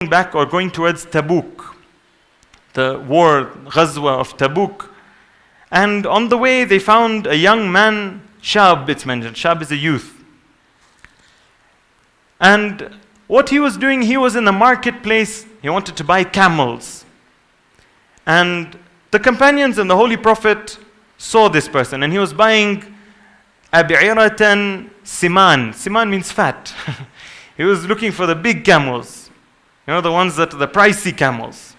back or going towards Tabuk, the war, Ghazwa of Tabuk. And on the way, they found a young man, Shab, it's mentioned. Shab is a youth. And what he was doing, he was in the marketplace. He wanted to buy camels. And the companions and the Holy Prophet saw this person. And he was buying Abi'iratan Siman. Siman means fat. He was looking for the big camels. The ones that are the pricey camels.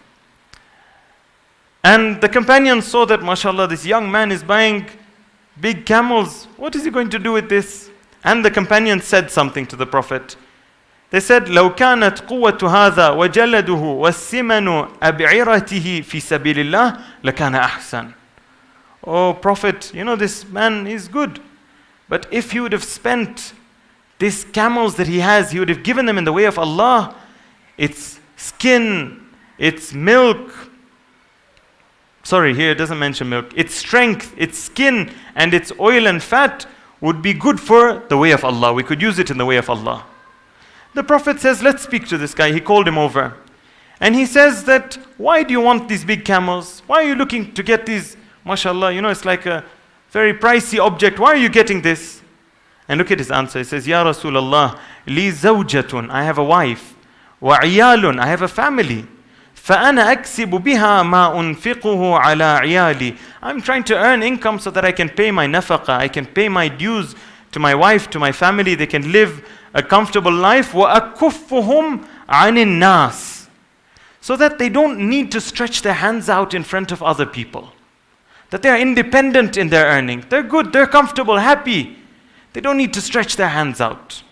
And the companions saw that, mashallah, this young man is buying big camels. What is he going to do with this? And the companions said something to the Prophet. They said, لو كانت قوة هذا وجلده والسمن أبعرته في سبيل الله لكان أحسن. Oh Prophet, this man is good. But if he would have spent these camels that he has, he would have given them in the way of Allah. Its skin, its milk. Sorry, here it doesn't mention milk. Its strength, its skin, and its oil and fat would be good for the way of Allah. We could use it in the way of Allah. The Prophet says, let's speak to this guy. He called him over. And he says that, why do you want these big camels? Why are you looking to get these, mashallah, it's like a very pricey object. Why are you getting this? And look at his answer. He says, Ya Rasulullah, li zawjatun, I have a wife. Wa iyalun, I have a family. فَأَنَا أَكْسِبُ بِهَا مَا أُنْفِقُهُ عَلَىٰ عِيَالِي. I'm trying to earn income so that I can pay my nafaqa, I can pay my dues to my wife, to my family, they can live a comfortable life. وَأَكُفُّهُمْ عَنِ النَّاسِ. So that they don't need to stretch their hands out in front of other people. That they are independent in their earning. They're good, they're comfortable, happy. They don't need to stretch their hands out.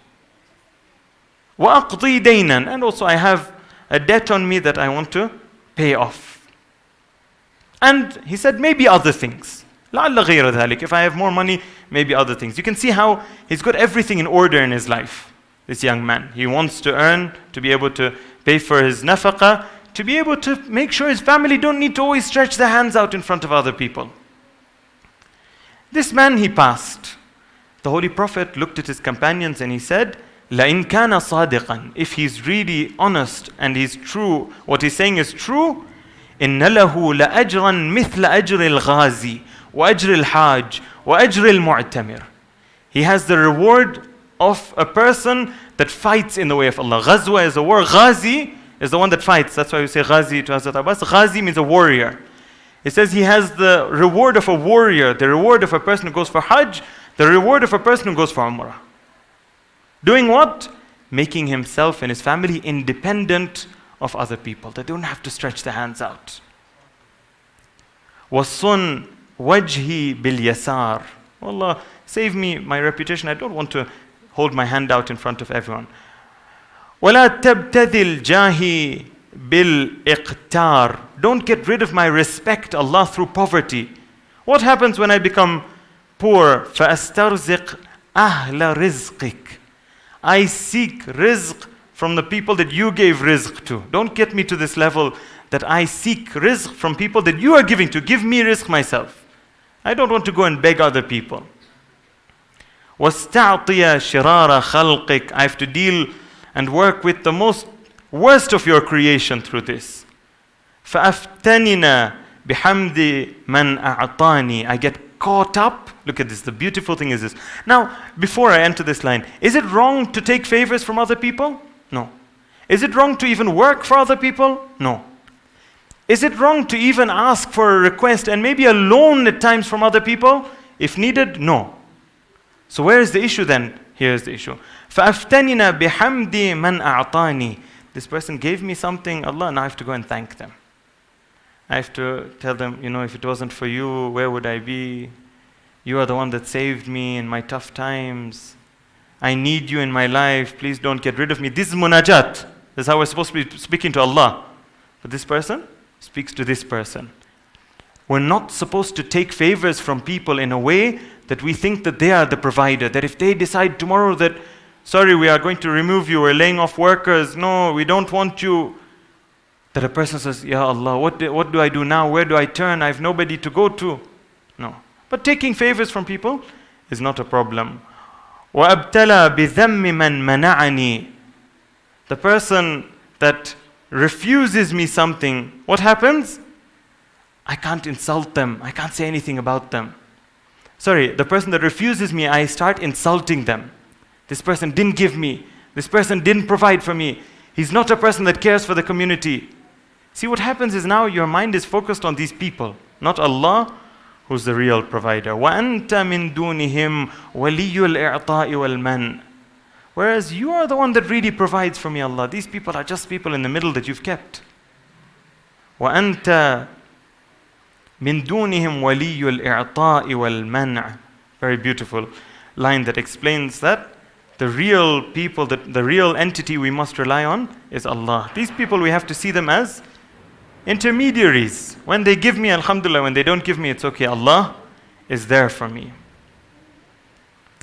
وَأَقْضِي دَيْنًا. And also I have a debt on me that I want to pay off. And he said, maybe other things. لَعَلَّ غَيْرَ ذَلِكَ. If I have more money, maybe other things. You can see how he's got everything in order in his life, this young man. He wants to earn, to be able to pay for his nafaqa, to be able to make sure his family don't need to always stretch their hands out in front of other people. This man, he passed. The Holy Prophet looked at his companions and he said, لَإِنْ كَانَ صَادِقًا. If he's really honest and he's true, what he's saying is true, إِنَّ لَهُ لَأَجْرًا مِثْلَ أَجْرِ الْغَازِي وَأَجْرِ الْحَاجِ وَأَجْرِ الْمُعْتَمِرِ. He has the reward of a person that fights in the way of Allah. Ghazwa is a war. Ghazi is the one that fights. That's why we say Ghazi to Hazrat Abbas. Ghazi means a warrior. It says he has the reward of a warrior, the reward of a person who goes for Hajj, the reward of a person who goes for Umrah. Doing what? Making himself and his family independent of other people. They don't have to stretch their hands out. وَصُنْ وَجْهِ بِالْيَسَارِ. Allah, save me my reputation. I don't want to hold my hand out in front of everyone. وَلَا تَبْتَذِلْ جَاهِ بِالْإِقْتَارِ. Don't get rid of my respect, Allah, through poverty. What happens when I become poor? فَأَسْتَرْزِقْ أَهْلَ رِزْقِكَ. I seek rizq from the people that you gave rizq to. Don't get me to this level that I seek rizq from people that you are giving to. Give me rizq myself. I don't want to go and beg other people. وَاسْتَعْطِيَ شِرَارَ خَلْقِكَ. I have to deal and work with the worst of your creation through this. فَأَفْتَنِنَا بِحَمْدِ مَنْ أَعْطَانِي. I get caught up. Look at this. The beautiful thing is this. Now, before I enter this line, is it wrong to take favors from other people? No. Is it wrong to even work for other people? No. Is it wrong to even ask for a request and maybe a loan at times from other people? If needed, no. So where is the issue then? Here's the issue. فَأَفْتَنِنَا بِحَمْدِ مَنْ أَعْطَانِي. This person gave me something, Allah, now I have to go and thank them. I have to tell them, if it wasn't for you, where would I be? You are the one that saved me in my tough times. I need you in my life. Please don't get rid of me. This is munajat. This is how we're supposed to be speaking to Allah. But this person speaks to this person. We're not supposed to take favors from people in a way that we think that they are the provider. That if they decide tomorrow that, sorry, we are going to remove you, we're laying off workers, no, we don't want you. That a person says, Ya Allah, what do I do now? Where do I turn? I have nobody to go to. No. But taking favors from people is not a problem. وَأَبْتَلَى بِذَمِّ مَنْ مَنَعَنِي. The person that refuses me something, what happens? I can't insult them. I can't say anything about them. Sorry, the person that refuses me, I start insulting them. This person didn't give me. This person didn't provide for me. He's not a person that cares for the community. See, what happens is now your mind is focused on these people, not Allah, who's the real provider. وَأَنْتَ مِن دُونِهِمْ وَلِيُّ الْإِعْطَاءِ وَالْمَنِّ. Whereas you are the one that really provides for me, Allah. These people are just people in the middle that you've kept. وَأَنْتَ مِن دُونِهِمْ وَلِيُّ الْإِعْطَاءِ وَالْمَنْعِ. Very beautiful line that explains that the real people, the real entity we must rely on is Allah. These people, we have to see them as intermediaries. When they give me, alhamdulillah. When they don't give me, it's okay. Allah is there for me.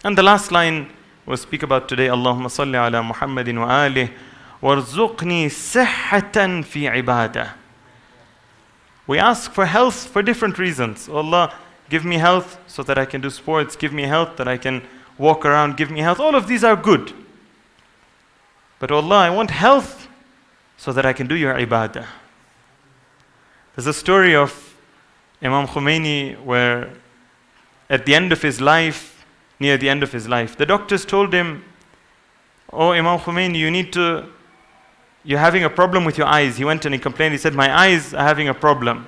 And the last line we'll speak about today, Allahumma salli ala Muhammadin wa alih warzuqni sihhatan fi ibadah. We ask for health for different reasons. Oh Allah, give me health so that I can do sports. Give me health that I can walk around. Give me health. All of these are good. But oh Allah, I want health so that I can do your ibadah. There's a story of Imam Khomeini where at the end of his life, near the end of his life, the doctors told him, oh Imam Khomeini, you're having a problem with your eyes. He went and he complained. He said, my eyes are having a problem.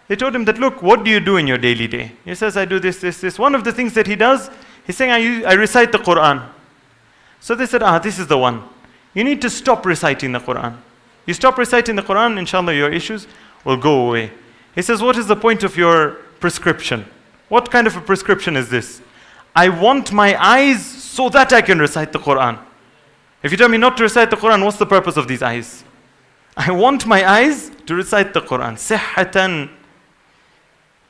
They told him that, look, what do you do in your daily day? He says, I do this, this, this. One of the things that he does, he's saying, I recite the Quran. So they said, this is the one. You need to stop reciting the Quran. You stop reciting the Quran, inshallah, your issues will go away. He says, what is the point of your prescription? What kind of a prescription is this? I want my eyes so that I can recite the Quran. If you tell me not to recite the Quran, what's the purpose of these eyes? I want my eyes to recite the Quran. Sihhatan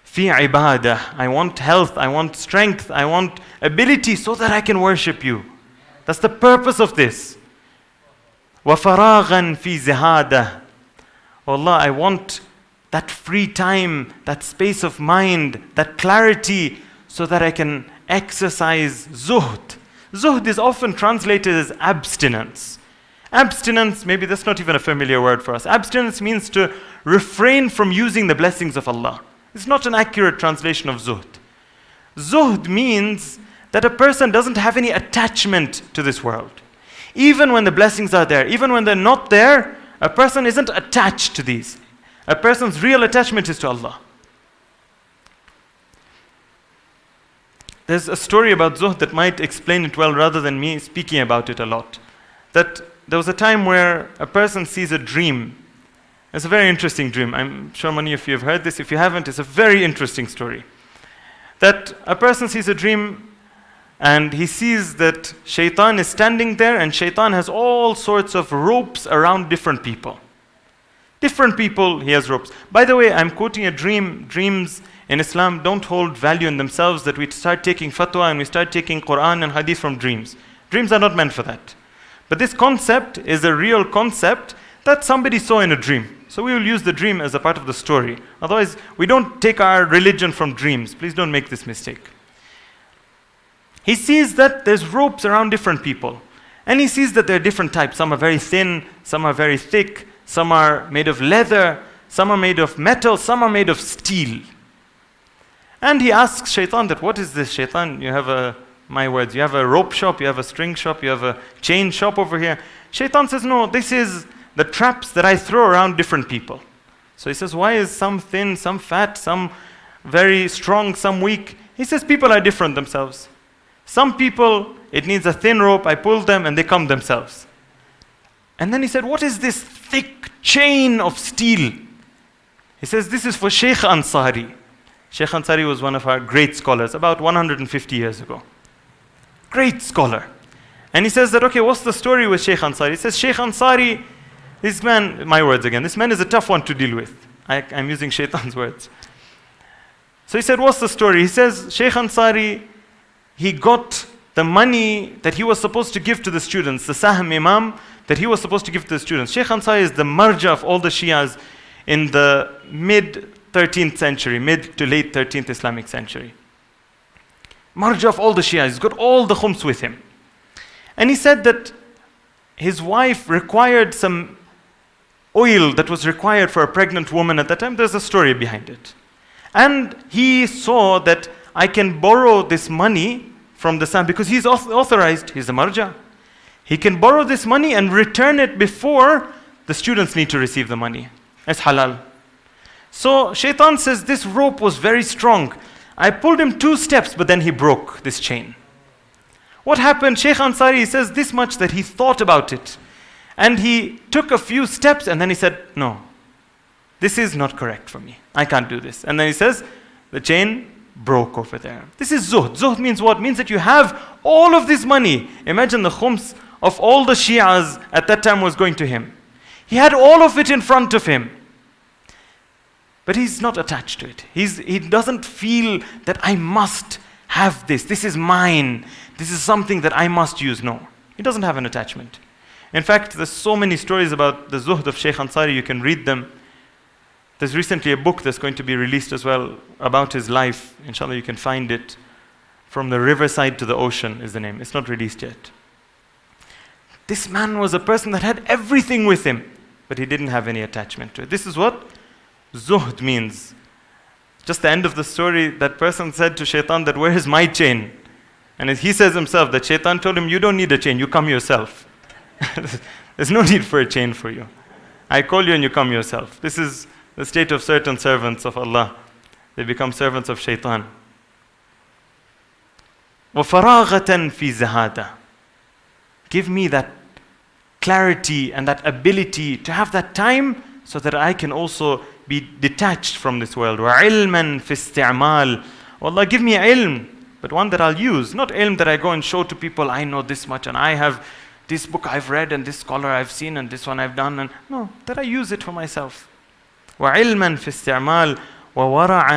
fi ibadah. I want health, I want strength, I want ability so that I can worship you. That's the purpose of this. Wa faraghan fi zihadah. Allah, I want that free time, that space of mind, that clarity so that I can exercise zuhd. Zuhd is often translated as abstinence. Abstinence, maybe that's not even a familiar word for us. Abstinence means to refrain from using the blessings of Allah. It's not an accurate translation of zuhd. Zuhd means that a person doesn't have any attachment to this world. Even when the blessings are there, even when they're not there, a person isn't attached to these. A person's real attachment is to Allah. There's a story about zuhd that might explain it well rather than me speaking about it a lot. That there was a time where a person sees a dream. It's a very interesting dream. I'm sure many of you have heard this. If you haven't, it's a very interesting story. That a person sees a dream and he sees that shaitan is standing there, and shaitan has all sorts of ropes around different people. Different people, he has ropes. By the way, I'm quoting a dream. Dreams in Islam don't hold value in themselves, that we start taking fatwa and we start taking Quran and hadith from dreams. Dreams are not meant for that. But this concept is a real concept that somebody saw in a dream. So we will use the dream as a part of the story. Otherwise, we don't take our religion from dreams. Please don't make this mistake. He sees that there's ropes around different people. And he sees that there are different types. Some are very thin, some are very thick, some are made of leather, some are made of metal, some are made of steel. And he asks shaitan that, what is this, shaitan? You have a rope shop, you have a string shop, you have a chain shop over here. Shaitan says, no, this is the traps that I throw around different people. So he says, why is some thin, some fat, some very strong, some weak? He says, people are different themselves. Some people, it needs a thin rope, I pull them and they come themselves. And then he said, what is this thick chain of steel? He says, this is for Sheikh Ansari. Sheikh Ansari was one of our great scholars, about 150 years ago. Great scholar. And he says that, okay, what's the story with Sheikh Ansari? He says, Sheikh Ansari, this man, my words again, this man is a tough one to deal with. I'm using Shaitan's words. So he said, what's the story? He says, Sheikh Ansari, he got the money that he was supposed to give to the students, the Sahm Imam that he was supposed to give to the students. Sheikh Ansari is the marja of all the Shias in the mid-13th century, mid to late 13th Islamic century. Marja of all the Shias. He's got all the khums with him. And he said that his wife required some oil that was required for a pregnant woman at that time. There's a story behind it. And he saw that I can borrow this money from the son because he's authorized, he's a marja. He can borrow this money and return it before the students need to receive the money. It's halal. So Shaitan says this rope was very strong. I pulled him 2 steps, but then he broke this chain. What happened? Sheikh Ansari says this much, that he thought about it. And he took a few steps and then he said, no, this is not correct for me. I can't do this. And then he says, the chain broke over there. This is zuhd. Zuhd means what? Means that you have all of this money. Imagine the khums of all the Shias at that time was going to him. He had all of it in front of him. But he's not attached to it. He doesn't feel that I must have this. This is mine. This is something that I must use. No. He doesn't have an attachment. In fact, there's so many stories about the zuhd of Sheikh Ansari. You can read them. There's recently a book that's going to be released as well about his life. Inshallah, you can find it. From the riverside to the ocean is the name. It's not released yet. This man was a person that had everything with him, but he didn't have any attachment to it. This is what zuhd means. Just the end of the story, that person said to Shaitan that, where is my chain? And he says himself that Shaitan told him, you don't need a chain, you come yourself. There's no need for a chain for you. I call you and you come yourself. This is the state of certain servants of Allah. They become servants of Shaitan. وَفَرَاغَةً فِي زَهَادَةٍ. Give me that clarity and that ability to have that time so that I can also be detached from this world. وَعِلْمًا فِي اسْتِعْمَالٍ. Allah, give me ilm, but one that I'll use. Not ilm that I go and show to people, I know this much and I have this book I've read and this scholar I've seen and this one I've done. And no, that I use it for myself. وَعِلْمًا فِي اسْتِعْمَالٍ وَوَرَعًا